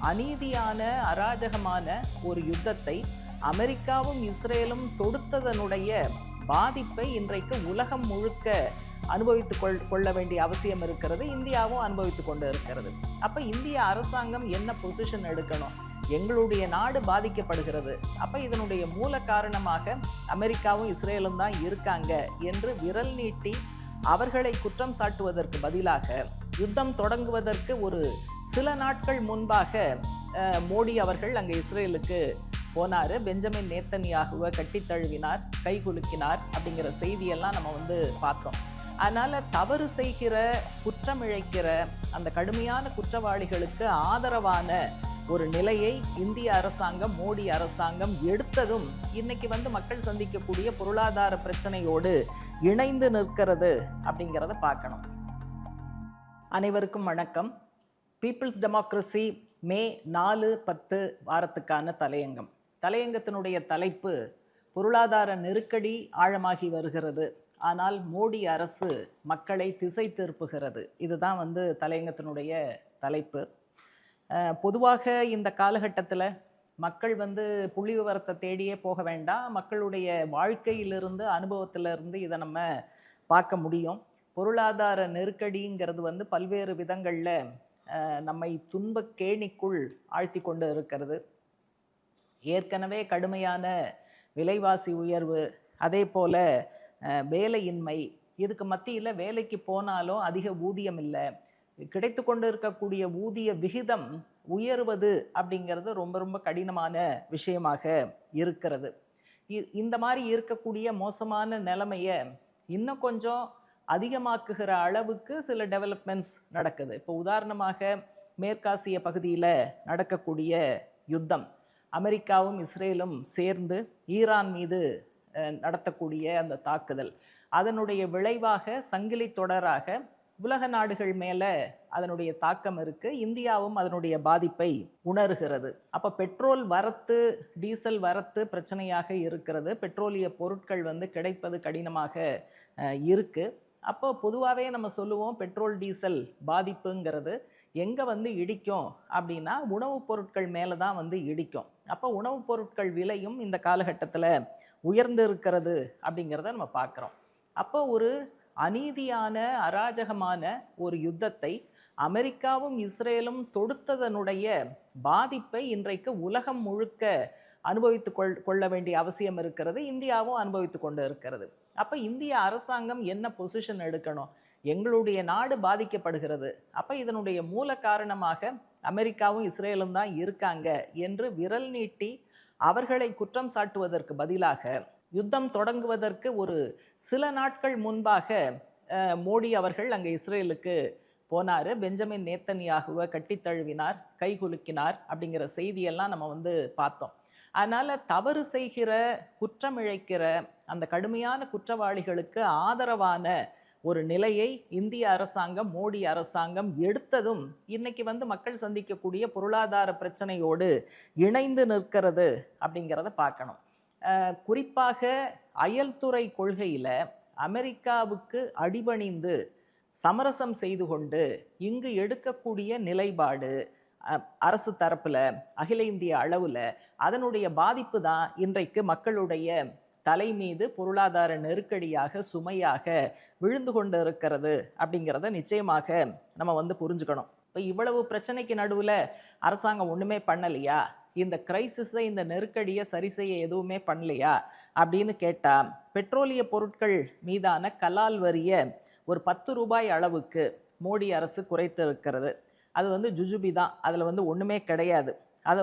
அநீதியான அராஜகமான ஒரு யுத்தத்தை அமெரிக்காவும் இஸ்ரேலும் தொடுத்ததனுடைய பாதிப்பை இன்றைக்கு உலகம் முழுக்க கொள்ள வேண்டிய அவசியம் இருக்கிறது. இந்தியாவும் அனுபவித்துக் கொண்டு இருக்கிறது. அப்ப இந்திய அரசாங்கம் என்ன பொசிஷன் எடுக்கணும்? எங்களுடைய நாடு பாதிக்கப்படுகிறது, அப்ப இதனுடைய மூல காரணமாக அமெரிக்காவும் இஸ்ரேலும் தான் இருக்காங்க என்று விரல் நீட்டி அவர்களை குற்றம் சாட்டுவதற்கு பதிலாக யுத்தம் தொடங்குவதற்கு ஒரு சில நாட்கள் முன்பாக மோடி அவர்கள் அங்கே இஸ்ரேலுக்கு போனார். பெஞ்சமின் நேத்தன்யாகுவை கட்டி தழுவினார், கை குலுக்கினார் அப்படிங்கிற செய்தியெல்லாம் நம்ம பார்த்தோம். அதனால தவறு செய்கிற, குற்றம் இழைக்கிற அந்த கடுமையான குற்றவாளிகளுக்கு ஆதரவான ஒரு நிலையை இந்திய அரசாங்கம், மோடி அரசாங்கம் எடுத்ததும் இன்னைக்கு மக்கள் சந்திக்கக்கூடிய பொருளாதார பிரச்சனையோடு இணைந்து நிற்கிறது அப்படிங்கிறத பார்க்கணும். அனைவருக்கும் வணக்கம். பீப்புள்ஸ் டெமோக்ரஸி மே 4-10 வாரத்துக்கான தலையங்கத்தினுடைய தலைப்பு பொருளாதார நெருக்கடி ஆழமாகி வருகிறது, ஆனால் மோடி அரசு மக்களை திசை திருப்புகிறது. இதுதான் தலையங்கத்தினுடைய தலைப்பு. பொதுவாக இந்த காலகட்டத்தில் மக்கள் புள்ளி விவரத்தை தேடியே போக வேண்டாம், மக்களுடைய வாழ்க்கையிலிருந்து, அனுபவத்திலிருந்து இதை நம்ம பார்க்க முடியும். பொருளாதார நெருக்கடிங்கிறது பல்வேறு விதங்களில் நம்மை துன்பக் கேணிக்குள் ஆழ்த்தி கொண்டு இருக்கிறது. ஏற்கனவே கடுமையான விலைவாசி உயர்வு, அதே போல் வேலையின்மை, இதுக்கு மத்தியில் வேலைக்கு போனாலும் அதிக ஊதியம் இல்லை, கிடைத்து கொண்டு இருக்கக்கூடிய ஊதிய விகிதம் உயர்வது அப்படிங்கிறது ரொம்ப ரொம்ப கடினமான விஷயமாக இருக்கிறது. இந்த மாதிரி இருக்கக்கூடிய மோசமான நிலைமையை இன்னும் கொஞ்சம் அதிகமாக்குகிற அளவுக்கு சில டெவலப்மெண்ட்ஸ் நடக்குது. இப்போ உதாரணமாக மேற்காசிய பகுதியில் நடக்கக்கூடிய யுத்தம், அமெரிக்காவும் இஸ்ரேலும் சேர்ந்து ஈரான் மீது நடத்தக்கூடிய அந்த தாக்குதல், அதனுடைய விளைவாக சங்கிலி தொடராக உலக நாடுகள் மேலே அதனுடைய தாக்கம் இருக்குது. இந்தியாவும் அதனுடைய பாதிப்பை உணர்கிறது. அப்போ பெட்ரோல் வரத்து, டீசல் வரத்து பிரச்சனையாக இருக்கிறது. பெட்ரோலிய பொருட்கள் கிடைப்பது கடினமாக இருக்குது. அப்போ பொதுவாகவே நம்ம சொல்லுவோம், பெட்ரோல் டீசல் பாதிப்புங்கிறது எங்கே இடிக்கும் அப்படின்னா உணவுப் பொருட்கள் மேலே தான் இடிக்கும். அப்போ உணவுப் பொருட்கள் விலையும் இந்த காலகட்டத்தில் உயர்ந்து இருக்கிறது அப்படிங்கிறத நம்ம பார்க்குறோம். அப்போ ஒரு அநீதியான அராஜகமான ஒரு யுத்தத்தை அமெரிக்காவும் இஸ்ரேலும் தொடுத்ததனுடைய பாதிப்பை இன்றைக்கு உலகம் முழுக்க கொள்ள வேண்டிய அவசியம் இருக்கிறது. இந்தியாவும் அனுபவித்து கொண்டு இருக்கிறது. அப்போ இந்திய அரசாங்கம் என்ன பொசிஷன் எடுக்கணும்? எங்களுடைய நாடு பாதிக்கப்படுகிறது, அப்போ இதனுடைய மூல காரணமாக அமெரிக்காவும் இஸ்ரேலும் தான் இருக்காங்க என்று விரல் நீட்டி அவர்களை குற்றம் சாட்டுவதற்கு பதிலாக யுத்தம் தொடங்குவதற்கு ஒரு சில நாட்கள் முன்பாக மோடி அவர்கள் அங்கே இஸ்ரேலுக்கு போனார். பெஞ்சமின் நேத்தன்யாகுவை கட்டி தழுவினார், கை குலுக்கினார் அப்படிங்கிற செய்தியெல்லாம் நம்ம பார்த்தோம். அதனால் தவறு செய்கிற, குற்றம் இழைக்கிற அந்த கடுமையான குற்றவாளிகளுக்கு ஆதரவான ஒரு நிலையை இந்திய அரசாங்கம், மோடி அரசாங்கம் எடுத்ததும் இன்னைக்கு மக்கள் சந்திக்கக்கூடிய பொருளாதார பிரச்சனையோடு இணைந்து நிற்கிறது அப்படிங்கிறத பார்க்கணும். குறிப்பாக அயல்துறை கொள்கையில் அமெரிக்காவுக்கு அடிபணிந்து சமரசம் செய்து கொண்டு இங்கு எடுக்கக்கூடிய நிலைப்பாடு அரசு தரப்பில், அகில இந்திய அளவில் அதனுடைய பாதிப்பு தான் இன்றைக்கு மக்களுடைய தலை மீது பொருளாதார நெருக்கடியாக, சுமையாக விழுந்து கொண்டு இருக்கிறது அப்படிங்கிறத நிச்சயமாக நம்ம புரிஞ்சுக்கணும். இப்போ இவ்வளவு பிரச்சனைக்கு நடுவில் அரசாங்கம் ஒன்றுமே பண்ணலையா? இந்த கிரைசிஸை, இந்த நெருக்கடியை சரி செய்ய எதுவுமே பண்ணலையா அப்படின்னு கேட்டால், பெட்ரோலிய பொருட்கள் மீதான கலால் வரியை ஒரு 10 ரூபாய் அளவுக்கு மோடி அரசு குறைத்து இருக்கிறது. அது ஜுஜுபி தான், அதில் ஒன்றுமே கிடையாது. அதை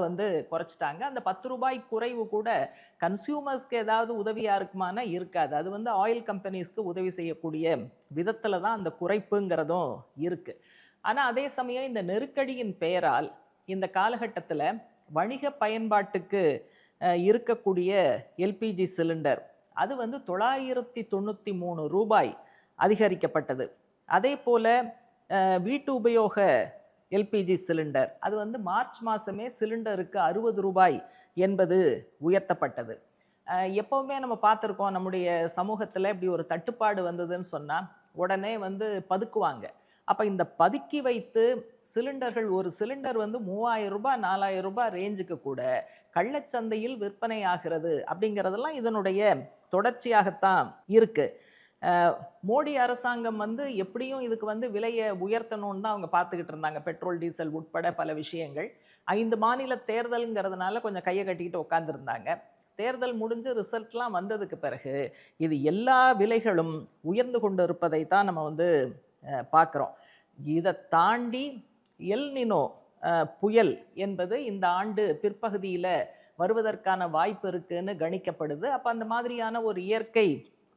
குறைச்சிட்டாங்க. அந்த 10 ரூபாய் குறைவு கூட கன்சியூமர்ஸ்க்கு ஏதாவது உதவியாக இருக்குமானா இருக்காது. அது ஆயில் கம்பெனிஸ்க்கு உதவி செய்யக்கூடிய விதத்தில் தான் அந்த குறைப்புங்கிறதும் இருக்குது. ஆனால் அதே சமயம் இந்த நெருக்கடியின் பெயரால் இந்த காலகட்டத்தில் வணிக பயன்பாட்டுக்கு இருக்கக்கூடிய எல்பிஜி சிலிண்டர் அது 993 ரூபாய் அதிகரிக்கப்பட்டது. அதே போல் வீட்டு உபயோக எல்பிஜி சிலிண்டர் அது மார்ச் மாதமே சிலிண்டருக்கு 60 ரூபாய் என்பது உயர்த்தப்பட்டது. எப்போவுமே நம்ம பார்த்துருக்கோம், நம்முடைய சமூகத்தில் இப்படி ஒரு தட்டுப்பாடு வந்ததுன்னு சொன்னால் உடனே பதுக்குவாங்க. அப்போ இந்த பதுக்கி வைத்து சிலிண்டர்கள், ஒரு சிலிண்டர் வந்து 3000 ரூபாய் 4000 ரூபாய் ரேஞ்சுக்கு கூட கள்ளச்சந்தையில் விற்பனை ஆகிறது அப்படிங்கிறதெல்லாம் இதனுடைய தொடர்ச்சியாகத்தான் இருக்கு. மோடி அரசாங்கம் வந்து எப்படியும் இதுக்கு வந்து விலையை உயர்த்தணும்னு தான் அவங்க பார்த்துக்கிட்டு இருந்தாங்க. பெட்ரோல் டீசல் உட்பட பல விஷயங்கள். 5 மாநில தேர்தலுங்கிறதுனால கொஞ்சம் கையை கட்டிக்கிட்டு உட்காந்துருந்தாங்க. தேர்தல் முடிஞ்சு ரிசல்ட்லாம் வந்ததுக்கு பிறகு இது எல்லா விலைகளும் உயர்ந்து கொண்டு இருப்பதை தான் நம்ம வந்து பார்க்குறோம். இதை தாண்டி எல் நினோ புயல் என்பது இந்த ஆண்டு பிற்பகுதியில் வருவதற்கான வாய்ப்பு இருக்குன்னு கணிக்கப்படுது. அப்போ அந்த மாதிரியான ஒரு இயற்கை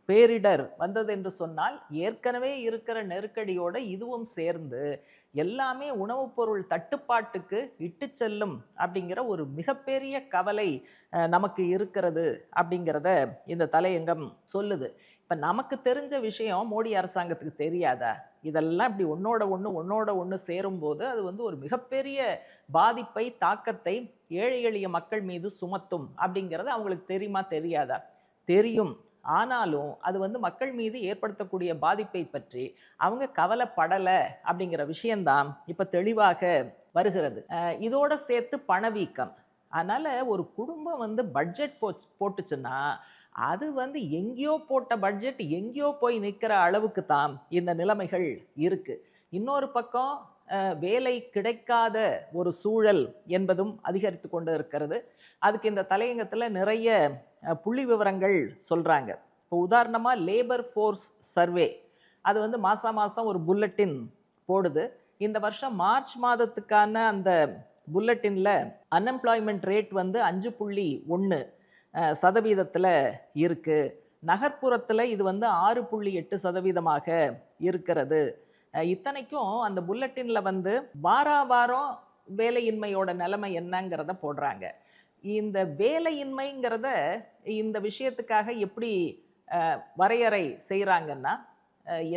பேரிடர் வந்தது என்று சொன்னால் ஏற்கனவே இருக்கிற நெருக்கடியோட இதுவும் சேர்ந்து எல்லாமே உணவுப் பொருள் தட்டுப்பாட்டுக்கு இட்டு செல்லும் அப்படிங்கிற ஒரு மிகப்பெரிய கவலை நமக்கு இருக்கிறது அப்படிங்கிறத இந்த தலையங்கம் சொல்லுது. இப்போ நமக்கு தெரிஞ்ச விஷயம் மோடி அரசாங்கத்துக்கு தெரியாதா? இதெல்லாம் இப்படி ஒன்னோட ஒன்று சேரும்போது அது வந்து ஒரு மிகப்பெரிய பாதிப்பை, தாக்கத்தை ஏழை எளிய மக்கள் மீது சுமத்தும் அப்படிங்கிறது அவங்களுக்கு தெரியுமா தெரியாதா? தெரியும். ஆனாலும் அது வந்து மக்கள் மீது ஏற்படுத்தக்கூடிய பாதிப்பை பற்றி அவங்க கவலைப்படலை அப்படிங்கிற விஷயம்தான் இப்போ தெளிவாக வருகிறது. இதோட சேர்த்து பணவீக்கம். அதனால் ஒரு குடும்பம் வந்து பட்ஜெட் போட்டுச்சுன்னா அது வந்து எங்கேயோ போட்ட பட்ஜெட் எங்கேயோ போய் நிற்கிற அளவுக்கு தான் இந்த நிலைமைகள் இருக்கு. இன்னொரு பக்கம் வேலை கிடைக்காத ஒரு சூழல் என்பதும் அதிகரித்து கொண்டு இருக்கிறது. அதுக்கு இந்த தலையங்கத்தில் நிறைய புள்ளி விவரங்கள் சொல்கிறாங்க. இப்போ உதாரணமாக லேபர் ஃபோர்ஸ் சர்வே அது வந்து மாதம் ஒரு புல்லட்டின் போடுது. இந்த வருஷம் மார்ச் மாதத்துக்கான அந்த புல்லட்டினில் அன்எம்ப்ளாய்மெண்ட் ரேட் வந்து 5.1% இருக்குது. நகர்ப்புறத்தில் இது வந்து 6.8% இருக்கிறது. இத்தனைக்கும் அந்த புல்லட்டினில் வந்து வாரம் வேலையின்மையோட நிலைமை என்னங்கிறத போடுறாங்க. இந்த வேலையின்மைங்கிறத இந்த விஷயத்துக்காக எப்படி வரையறை செய்கிறாங்கன்னா,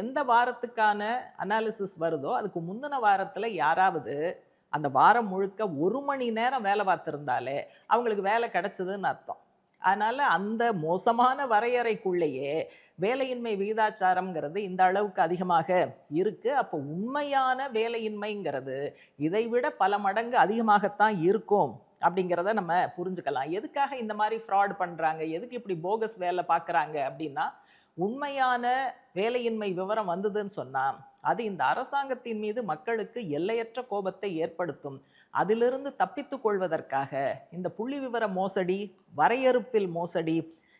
எந்த வாரத்துக்கான அனாலிசிஸ் வருதோ அதுக்கு முந்தின வாரத்தில் யாராவது அந்த வாரம் முழுக்க 1 மணி நேரம் வேலை பார்த்துருந்தாலே அவங்களுக்கு வேலை கிடைச்சதுன்னு அர்த்தம். அதனால் அந்த மோசமான வரையறைக்குள்ளேயே வேலையின்மை விகிதாச்சாரம்ங்கிறது இந்த அளவுக்கு அதிகமாக இருக்குது. அப்போ உண்மையான வேலையின்மைங்கிறது இதை விட பல மடங்கு அதிகமாகத்தான் இருக்கும் அப்படிங்கிறத நம்ம புரிஞ்சுக்கலாம். எதுக்காக இந்த மாதிரி ஃப்ராட் பண்ணுறாங்க, எதுக்கு இப்படி போகஸ் வேலை பார்க்குறாங்க அப்படின்னா, உண்மையான வேலையின்மை விவரம் வந்ததுன்னு சொன்னால் அது இந்த அரசாங்கத்தின் மீது மக்களுக்கு எல்லையற்ற கோபத்தை ஏற்படுத்தும். அதிலிருந்து தப்பித்து கொள்வதற்காக இந்த புள்ளி விவர மோசடி, வரையறுப்பில் மோசடி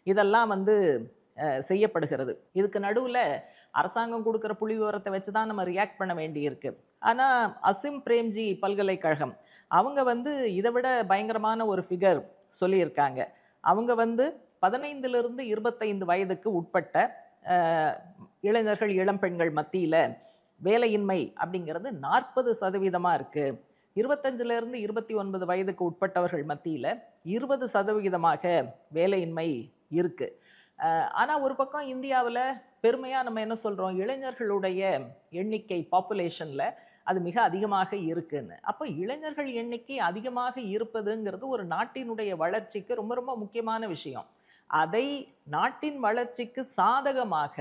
இதெல்லாம் வந்து செய்யப்படுகிறது. இதுக்கு நடுவில் அரசாங்கம் கொடுக்குற புள்ளி விவரத்தை வச்சு தான் நம்ம ரியாக்ட் பண்ண வேண்டியிருக்கு. ஆனால் அசிம் பிரேம்ஜி பல்கலைக்கழகம் அவங்க வந்து இதை விட பயங்கரமான ஒரு ஃபிகர் சொல்லியிருக்காங்க. அவங்க வந்து 15லிருந்து 25 வயதுக்கு உட்பட்ட இளைஞர்கள், இளம்பெண்கள் மத்தியில் வேலையின்மை அப்படிங்கிறது 40% இருக்குது. 25லிருந்து 29 வயதுக்கு உட்பட்டவர்கள் மத்தியில் 20% வேலையின்மை இருக்குது. ஆனால் ஒரு பக்கம் இந்தியாவில் பெருமையாக நம்ம என்ன சொல்கிறோம், இளைஞர்களுடைய எண்ணிக்கை பாப்புலேஷனில் அது மிக அதிகமாக இருக்குன்னு. அப்போ இளைஞர்கள் எண்ணிக்கை அதிகமாக இருப்பதுங்கிறது ஒரு நாட்டினுடைய வளர்ச்சிக்கு ரொம்ப ரொம்ப முக்கியமான விஷயம். அதை நாட்டின் வளர்ச்சிக்கு சாதகமாக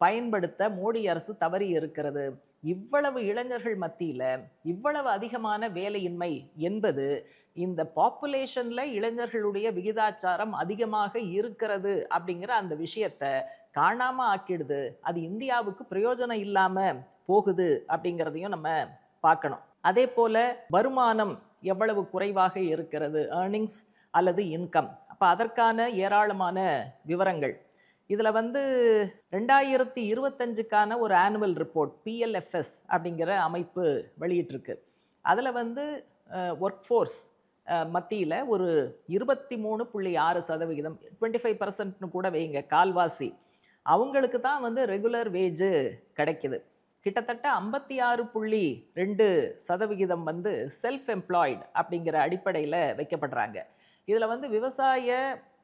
பயன்படுத்த மோடி அரசு தவறி இருக்கிறது. இவ்வளவு இளைஞர்கள் மத்தியில் இவ்வளவு அதிகமான வேலையின்மை என்பது இந்த பாப்புலேஷன்ல இளைஞர்களுடைய விகிதாச்சாரம் அதிகமாக இருக்கிறது அப்படிங்கிற அந்த விஷயத்தை காணாம ஆக்கிடுது. அது இந்தியாவுக்கு பிரயோஜனம் இல்லாம போகுது அப்படிங்கிறதையும் நம்ம பார்க்கணும். அதே போல வருமானம் எவ்வளவு குறைவாக இருக்கிறது, ஏர்னிங்ஸ் அல்லது இன்கம். அப்போ அதற்கான ஏராளமான விவரங்கள் இதில் வந்து 2025க்கான ஒரு ஆனுவல் ரிப்போர்ட் PLFS அப்படிங்கிற அமைப்பு வெளியிட்டிருக்கு. அதில் வந்து ஒர்க் ஃபோர்ஸ் மத்தியில் ஒரு 23.6%, 25% கூட வைங்க, கால்வாசி அவங்களுக்கு தான் வந்து ரெகுலர் வேஜு கிடைக்குது. கிட்டத்தட்ட 56.2% வந்து செல்ஃப் எம்ப்ளாய்டு அப்படிங்கிற அடிப்படையில் வைக்கப்படுறாங்க. இதில் வந்து விவசாய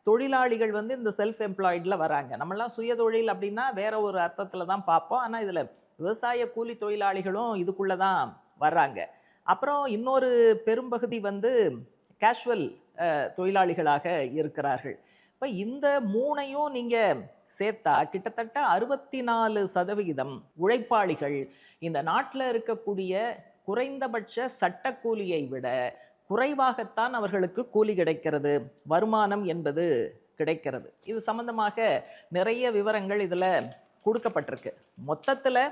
தொழிலாளிகள் வந்து இந்த செல்ஃப் எம்ப்ளாய்டில் வராங்க. நம்மளாம் சுயதொழில் அப்படின்னா வேற ஒரு அர்த்தத்தில் தான் பார்ப்போம். ஆனால் இதில் விவசாய கூலி தொழிலாளிகளும் இதுக்குள்ளே தான் வர்றாங்க. அப்புறம் இன்னொரு பெரும்பகுதி வந்து கேஷுவல் தொழிலாளிகளாக இருக்கிறார்கள். இப்போ இந்த மூணையும் நீங்கள் சேர்த்தா கிட்டத்தட்ட 64% உழைப்பாளிகள் இந்த நாட்டில் இருக்கக்கூடிய குறைந்தபட்ச சட்டக்கூலியை விட குறைவாகத்தான் அவர்களுக்கு கூலி கிடைக்கிறது, வருமானம் என்பது கிடைக்கிறது. இது சம்பந்தமாக நிறைய விவரங்கள் இதில் கொடுக்கப்பட்டிருக்கு. மொத்தத்தில்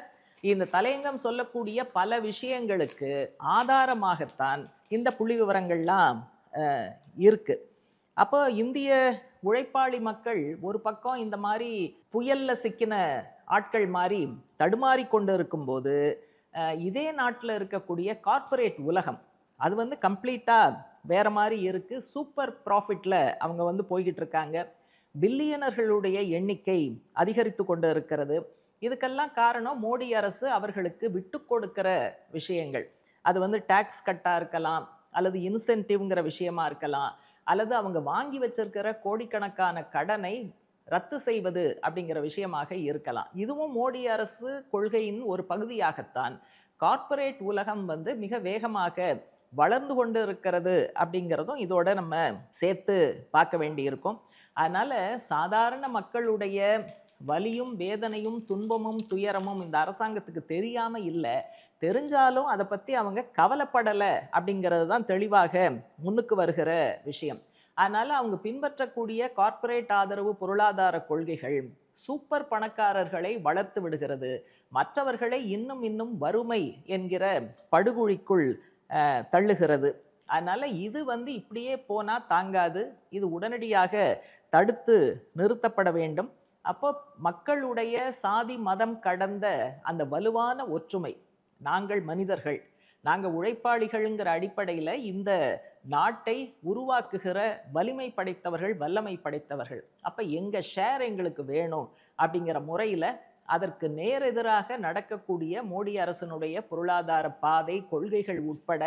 இந்த தலையங்கம் சொல்லக்கூடிய பல விஷயங்களுக்கு ஆதாரமாகத்தான் இந்த புள்ளி விவரங்கள்லாம் இருக்கு. அப்போ இந்திய உழைப்பாளி மக்கள் ஒரு பக்கம் இந்த மாதிரி புயல்ல சிக்கின ஆட்கள் மாதிரி தடுமாறி கொண்டு இருக்கும்போது, இதே நாட்டில் இருக்கக்கூடிய கார்ப்பரேட் உலகம் அது வந்து கம்ப்ளீட்டாக வேற மாதிரி இருக்கு. சூப்பர் ப்ராஃபிட்ல அவங்க வந்து போய்கிட்டு இருக்காங்க. பில்லியனர்களுடைய எண்ணிக்கை அதிகரித்து கொண்டு இருக்கிறது. இதுக்கெல்லாம் காரணம் மோடி அரசு அவர்களுக்கு விட்டு கொடுக்கிற விஷயங்கள். அது வந்து டாக்ஸ் கட்டாக இருக்கலாம், அல்லது இன்சென்டிவ்ங்கிற விஷயமா இருக்கலாம், அல்லது அவங்க வாங்கி வச்சிருக்கிற கோடிக்கணக்கான கடனை ரத்து செய்வது அப்படிங்கிற விஷயமாக இருக்கலாம். இதுவும் மோடி அரசு கொள்கையின் ஒரு பகுதியாகத்தான் கார்ப்பரேட் உலகம் வந்து மிக வேகமாக வளர்ந்து கொண்டு இருக்கிறது அப்படிங்கிறதும் இதோட நம்ம சேர்த்து பார்க்க வேண்டி இருக்கும். அதனால சாதாரண மக்களுடைய வலியும் வேதனையும் துன்பமும் துயரமும் இந்த அரசாங்கத்துக்கு தெரியாம இல்லை, தெரிஞ்சாலும் அதை பற்றி அவங்க கவலைப்படலை அப்படிங்கிறது தான் தெளிவாக முன்னுக்கு வருகிற விஷயம். அதனால அவங்க பின்பற்றக்கூடிய கார்ப்பரேட் ஆதரவு பொருளாதார கொள்கைகள் சூப்பர் பணக்காரர்களை வளர்த்து விடுகிறது, மற்றவர்களை இன்னும் இன்னும் வறுமை என்கிற படுகுழிக்குள் தள்ளுகிறது. அதனால இது வந்து இப்படியே போனா தாங்காது, இது உடனடியாக தடுத்து நிறுத்தப்பட வேண்டும். அப்போ மக்களுடைய சாதி மதம் கடந்த அந்த வலுவான ஒற்றுமை, நாங்கள் மனிதர்கள், நாங்கள் உழைப்பாளிகள்ங்கிற அடிப்படையில் இந்த நாட்டை உருவாக்குகிற வலிமை படைத்தவர்கள், வல்லமை படைத்தவர்கள். அப்போ எங்கள் ஷேர் எங்களுக்கு வேணும் அப்படிங்கிற முறையில் அதற்கு நேரெதிராக நடக்கக்கூடிய மோடி அரசனுடைய பொருளாதார பாதை, கொள்கைகள் உட்பட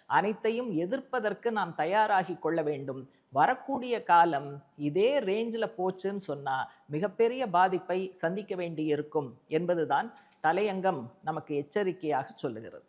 அனைத்தையும் எதிர்ப்பதற்கு நாம் தயாராகி கொள்ள வேண்டும். வரக்கூடிய காலம் இதே ரேஞ்சில் போச்சுன்னு சொன்னால் மிகப்பெரிய பாதிப்பை சந்திக்க வேண்டி இருக்கும் என்பதுதான் தலையங்கம் நமக்கு எச்சரிக்கையாக சொல்லுகிறது.